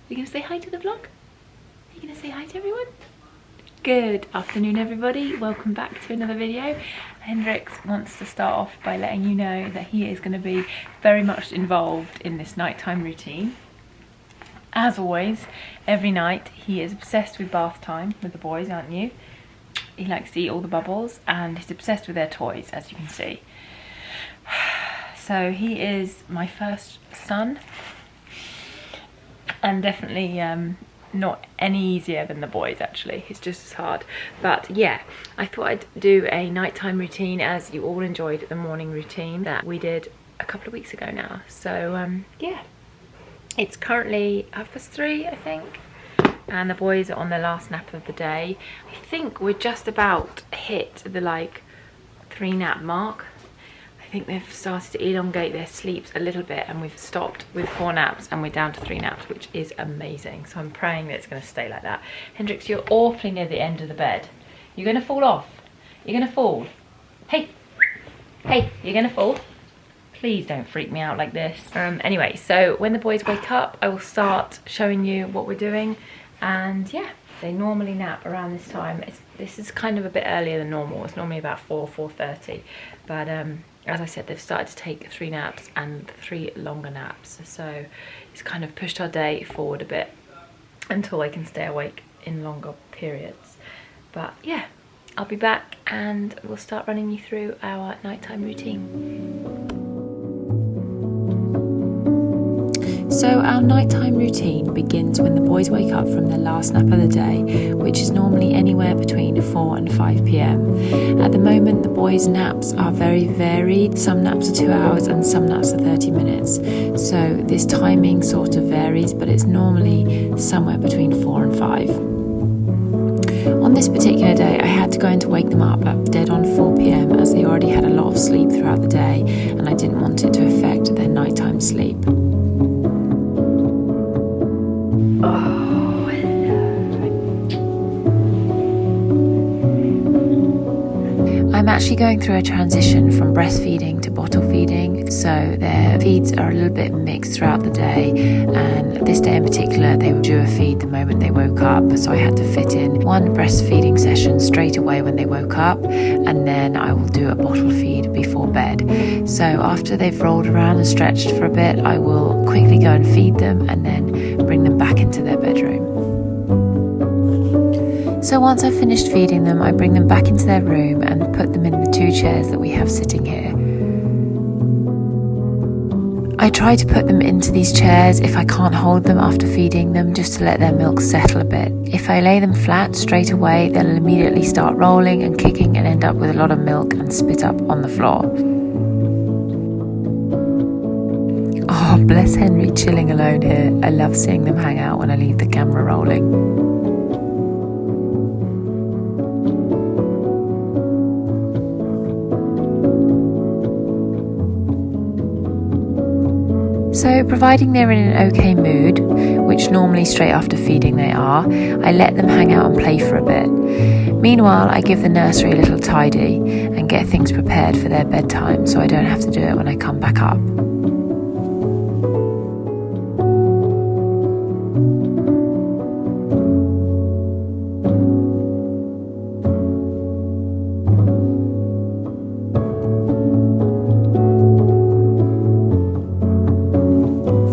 You gonna say hi to the vlog? You gonna say hi to everyone? Good afternoon, everybody. Welcome back to another video. Hendrix wants to start off by letting you know that he is going to be very much involved in this nighttime routine. As always, every night he is obsessed with bath time with the boys, aren't you? He likes to eat all the bubbles and he's obsessed with their toys, as you can see. So he is my first son, and definitely not any easier than the boys. Actually, it's just as hard. But yeah, I thought I'd do a nighttime routine, as you all enjoyed the morning routine that we did a couple of weeks ago now. So yeah, it's currently 3:30, I think, and the boys are on their last nap of the day. I think we're just about hit the 3 nap mark. I think they've started to elongate their sleeps a little bit, and we've stopped with 4 naps and we're down to 3 naps, which is amazing. So I'm praying that it's going to stay like that. Hendrix, you're awfully near the end of the bed. You're going to fall off. You're going to fall. Hey, you're going to fall. Please don't freak me out like this. Anyway, so when the boys wake up, I will start showing you what we're doing. And yeah, they normally nap around this time. This is kind of a bit earlier than normal. It's normally about 4:30. But as I said, they've started to take 3 naps and 3 longer naps. So it's kind of pushed our day forward a bit until they can stay awake in longer periods. But yeah, I'll be back and we'll start running you through our nighttime routine. So our nighttime routine begins when the boys wake up from their last nap of the day, which is normally anywhere between 4 and 5 p.m. At the moment, the boys' naps are very varied. Some naps are 2 hours and some naps are 30 minutes. So this timing sort of varies, but it's normally somewhere between 4 and 5. On this particular day, I had to go in to wake them up at dead on 4 p.m. as they already had a lot of sleep throughout the day, and I didn't want it to affect their nighttime sleep. Oh, hello. I'm actually going through a transition from breastfeeding to bottle feeding, so their feeds are a little bit mixed throughout the day, and this day in particular they would do a feed the moment they woke up, so I had to fit in 1 breastfeeding session straight away when they woke up, and then I will do a bottle feed before bed. So after they've rolled around and stretched for a bit, I will quickly go and feed them and then bring them back into their bedroom. So once I've finished feeding them, I bring them back into their room and put them in the 2 chairs that we have sitting here. I try to put them into these chairs if I can't hold them after feeding them, just to let their milk settle a bit. If I lay them flat straight away, they'll immediately start rolling and kicking and end up with a lot of milk and spit up on the floor. Oh, bless Henry chilling alone here. I love seeing them hang out when I leave the camera rolling. So providing they're in an okay mood, which normally straight after feeding they are, I let them hang out and play for a bit. Meanwhile, I give the nursery a little tidy and get things prepared for their bedtime, so I don't have to do it when I come back up.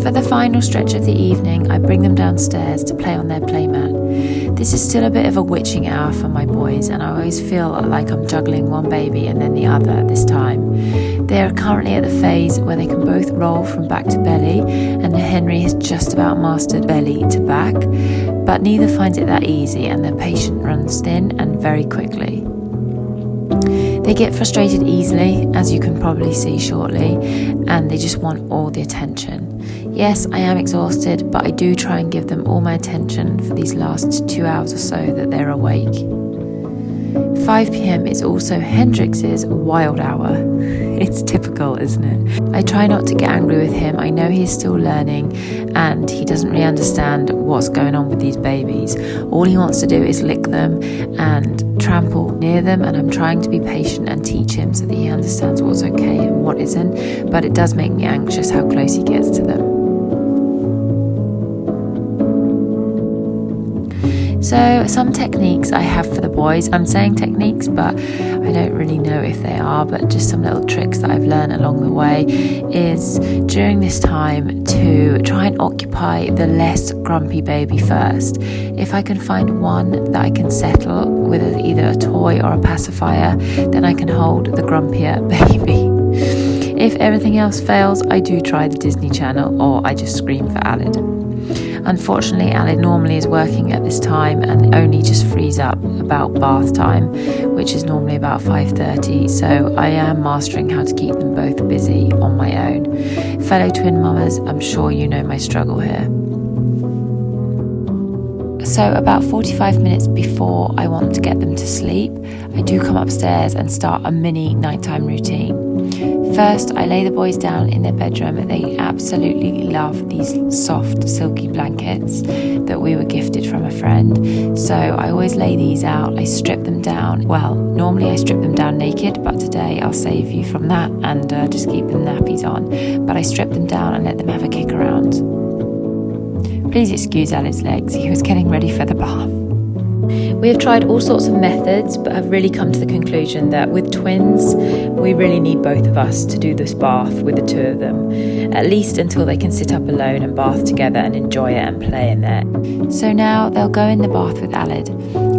For the final stretch of the evening, I bring them downstairs to play on their playmat. This is still a bit of a witching hour for my boys, and I always feel like I'm juggling one baby and then the other at this time. They are currently at the phase where they can both roll from back to belly, and Henry has just about mastered belly to back, but neither finds it that easy, and their patience runs thin and very quickly. They get frustrated easily, as you can probably see shortly, and they just want all the attention. Yes, I am exhausted, but I do try and give them all my attention for these last 2 hours or so that they're awake. 5 p.m. is also Hendrix's wild hour. It's typical, isn't it? I try not to get angry with him. I know he's still learning and he doesn't really understand what's going on with these babies. All he wants to do is lick them and trample near them, and I'm trying to be patient and teach him so that he understands what's okay and what isn't, but it does make me anxious how close he gets to them. So some techniques I have for the boys, I'm saying techniques, but I don't really know if they are, but just some little tricks that I've learned along the way is during this time to try and occupy the less grumpy baby first. If I can find one that I can settle with either a toy or a pacifier, then I can hold the grumpier baby. If everything else fails, I do try the Disney Channel or I just scream for Alid. Unfortunately, Alid normally is working at this time and only just frees up about bath time, which is normally about 5:30, so I am mastering how to keep them both busy on my own. Fellow twin mamas, I'm sure you know my struggle here. So about 45 minutes before I want to get them to sleep, I do come upstairs and start a mini nighttime routine. First, I lay the boys down in their bedroom. They absolutely love these soft, silky blankets that we were gifted from a friend. So I always lay these out. I strip them down. Well, normally I strip them down naked, but today I'll save you from that and just keep them nappies on. But I strip them down and let them have a kick around. Please excuse Alid's legs. He was getting ready for the bath. We have tried all sorts of methods, but have really come to the conclusion that with twins, we really need both of us to do this bath with the two of them, at least until they can sit up alone and bath together and enjoy it and play in there. So now they'll go in the bath with Alid.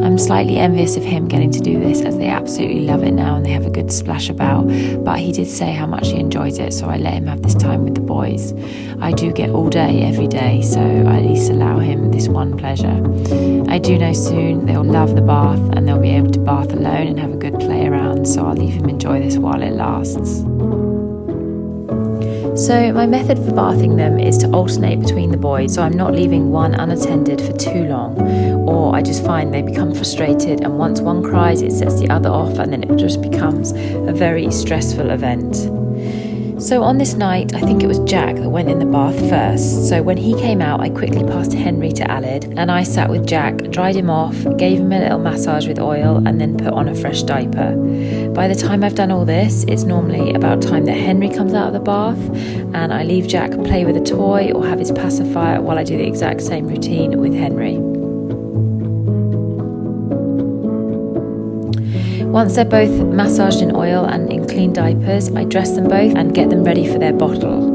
I'm slightly envious of him getting to do this as they absolutely love it now and they have a good splash about, but he did say how much he enjoys it, so I let him have this time with the boys. I do get all day every day, so I at least allow him this one pleasure. I do know soon they'll love the bath and they'll be able to bath alone and have a good play around, so I'll leave him enjoy this while it lasts. So my method for bathing them is to alternate between the boys, so I'm not leaving one unattended for too long, or I just find they become frustrated and once one cries it sets the other off and then it just becomes a very stressful event. So on this night, I think it was Jack that went in the bath first. So when he came out, I quickly passed Henry to Alid and I sat with Jack, dried him off, gave him a little massage with oil and then put on a fresh diaper. By the time I've done all this, it's normally about time that Henry comes out of the bath and I leave Jack play with a toy or have his pacifier while I do the exact same routine with Henry. Once they're both massaged in oil and in clean diapers, I dress them both and get them ready for their bottle.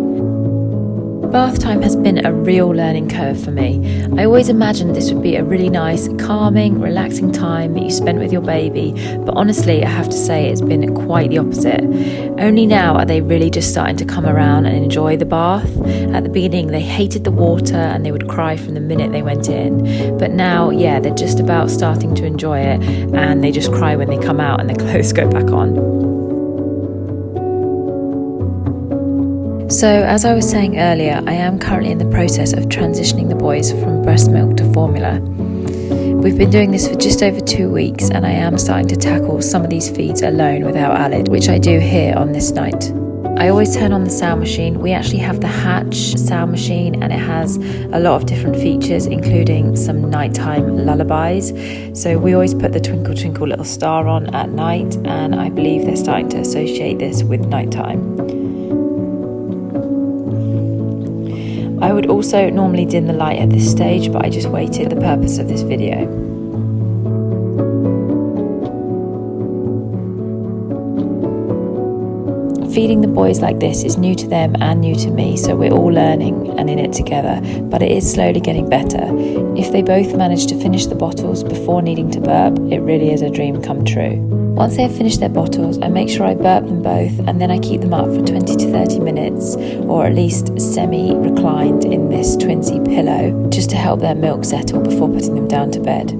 Bath time has been a real learning curve for me. I always imagined this would be a really nice, calming, relaxing time that you spent with your baby, but honestly, I have to say it's been quite the opposite. Only now are they really just starting to come around and enjoy the bath. At the beginning, they hated the water and they would cry from the minute they went in. But now, yeah, they're just about starting to enjoy it and they just cry when they come out and their clothes go back on. So, as I was saying earlier, I am currently in the process of transitioning the boys from breast milk to formula. We've been doing this for just over 2 weeks and I am starting to tackle some of these feeds alone without Alid, which I do here on this night. I always turn on the sound machine. We actually have the Hatch sound machine and it has a lot of different features, including some nighttime lullabies. So we always put the Twinkle Twinkle Little Star on at night and I believe they're starting to associate this with nighttime. I would also normally dim the light at this stage, but I just waited for the purpose of this video. Feeding the boys like this is new to them and new to me, so we're all learning and in it together, but it is slowly getting better. If they both manage to finish the bottles before needing to burp, it really is a dream come true. Once they have finished their bottles, I make sure I burp them both and then I keep them up for 20 to 30 minutes, or at least semi-reclined in this twinsy pillow, just to help their milk settle before putting them down to bed.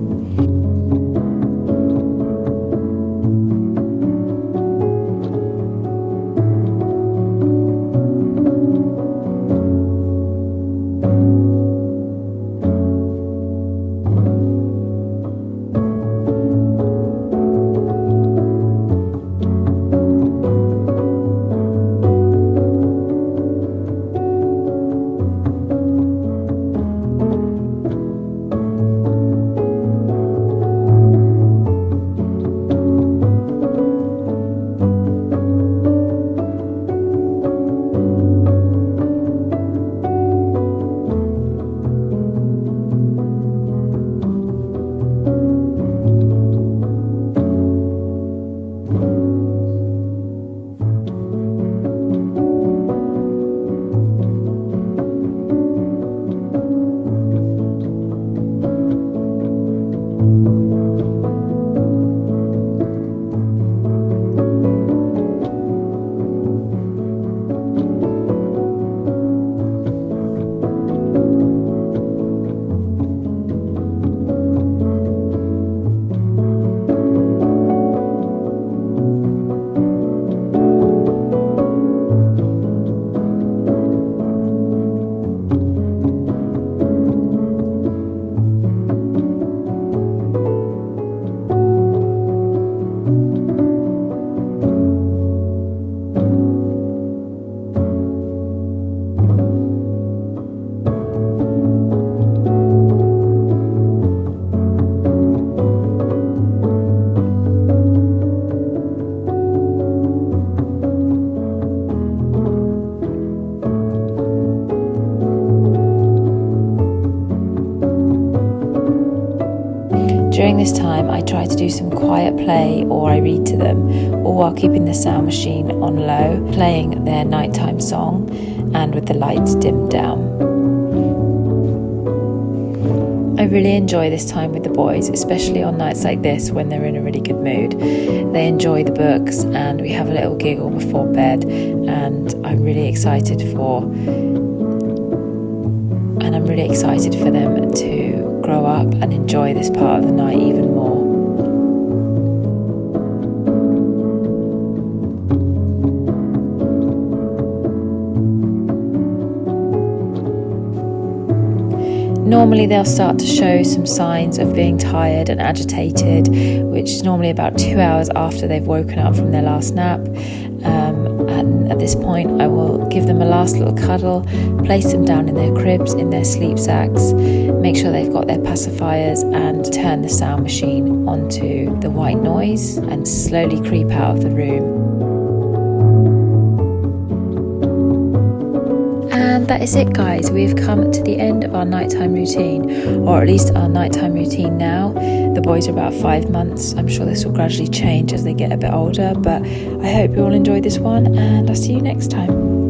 During this time, I try to do some quiet play or I read to them, all while keeping the sound machine on low, playing their nighttime song and with the lights dimmed down. I really enjoy this time with the boys, especially on nights like this when they're in a really good mood. They enjoy the books and we have a little giggle before bed, and I'm really excited for them to grow up and enjoy this part of the night even more. Normally they'll start to show some signs of being tired and agitated, which is normally about 2 hours after they've woken up from their last nap. And at this point I will give them a last little cuddle, place them down in their cribs, in their sleep sacks, make sure they've got their pacifiers, and turn the sound machine onto the white noise and slowly creep out of the room. And that is it, guys. We've come to the end of our nighttime routine, or at least our nighttime routine now. The boys are about 5 months. I'm sure this will gradually change as they get a bit older, but I hope you all enjoyed this one, and I'll see you next time.